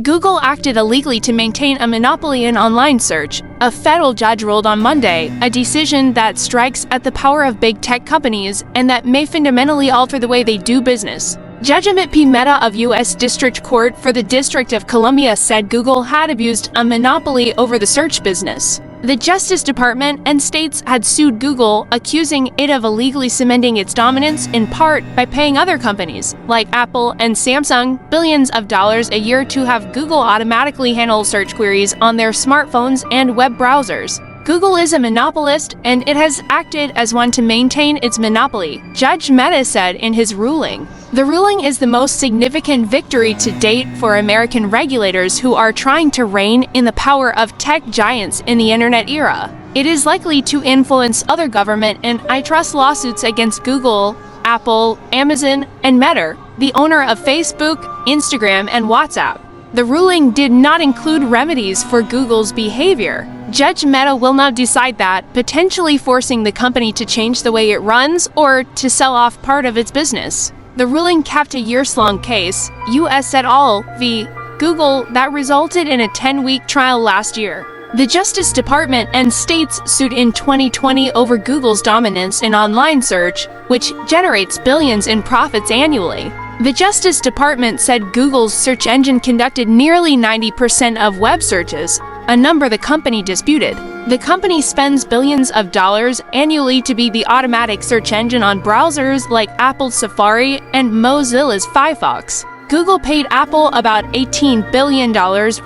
Google acted illegally to maintain a monopoly in online search, a federal judge ruled on Monday, a decision that strikes at the power of big tech companies and that may fundamentally alter the way they do business. Judge Amit P. Mehta of U.S. District Court for the District of Columbia said Google had abused a monopoly over the search business. The Justice Department and states had sued Google, accusing it of illegally cementing its dominance in part by paying other companies, like Apple and Samsung, billions of dollars a year to have Google automatically handle search queries on their smartphones and web browsers. Google is a monopolist, and it has acted as one to maintain its monopoly, Judge Mehta said in his ruling. The ruling is the most significant victory to date for American regulators who are trying to rein in the power of tech giants in the internet era. It is likely to influence other government and antitrust lawsuits against Google, Apple, Amazon, and Meta, the owner of Facebook, Instagram, and WhatsApp. The ruling did not include remedies for Google's behavior. Judge Mehta will now decide that, potentially forcing the company to change the way it runs or to sell off part of its business. The ruling capped a years-long case, U.S. et al. v. Google, that resulted in a 10-week trial last year. The Justice Department and states sued in 2020 over Google's dominance in online search, which generates billions in profits annually. The Justice Department said Google's search engine conducted nearly 90% of web searches, a number the company disputed. The company spends billions of dollars annually to be the automatic search engine on browsers like Apple's Safari and Mozilla's Firefox. Google paid Apple about $18 billion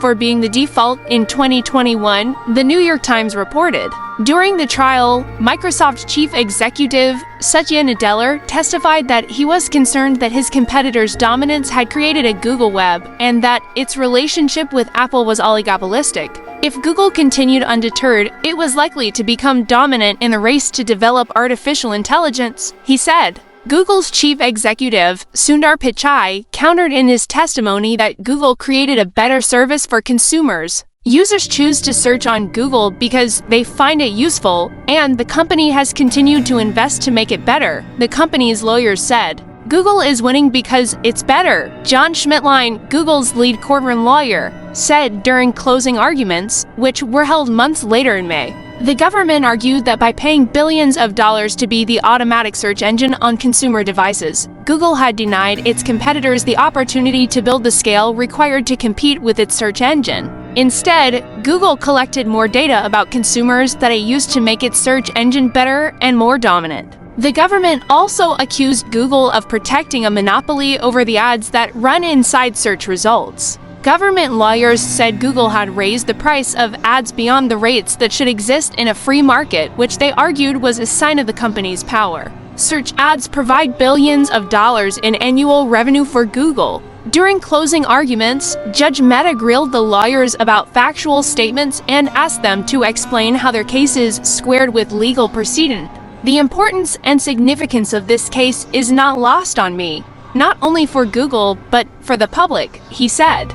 for being the default in 2021, the New York Times reported. During the trial, Microsoft chief executive Satya Nadella testified that he was concerned that his competitor's dominance had created a Google web and that its relationship with Apple was oligopolistic. If Google continued undeterred, it was likely to become dominant in the race to develop artificial intelligence, he said. Google's chief executive, Sundar Pichai, countered in his testimony that Google created a better service for consumers. Users choose to search on Google because they find it useful, and the company has continued to invest to make it better, the company's lawyers said. Google is winning because it's better, John Schmidtline, Google's lead courtroom lawyer, said during closing arguments, which were held months later in May. The government argued that by paying billions of dollars to be the automatic search engine on consumer devices, Google had denied its competitors the opportunity to build the scale required to compete with its search engine. Instead, Google collected more data about consumers that it used to make its search engine better and more dominant. The government also accused Google of protecting a monopoly over the ads that run inside search results. Government lawyers said Google had raised the price of ads beyond the rates that should exist in a free market, which they argued was a sign of the company's power. Search ads provide billions of dollars in annual revenue for Google. During closing arguments, Judge Mehta grilled the lawyers about factual statements and asked them to explain how their cases squared with legal precedent. The importance and significance of this case is not lost on me, not only for Google, but for the public, he said.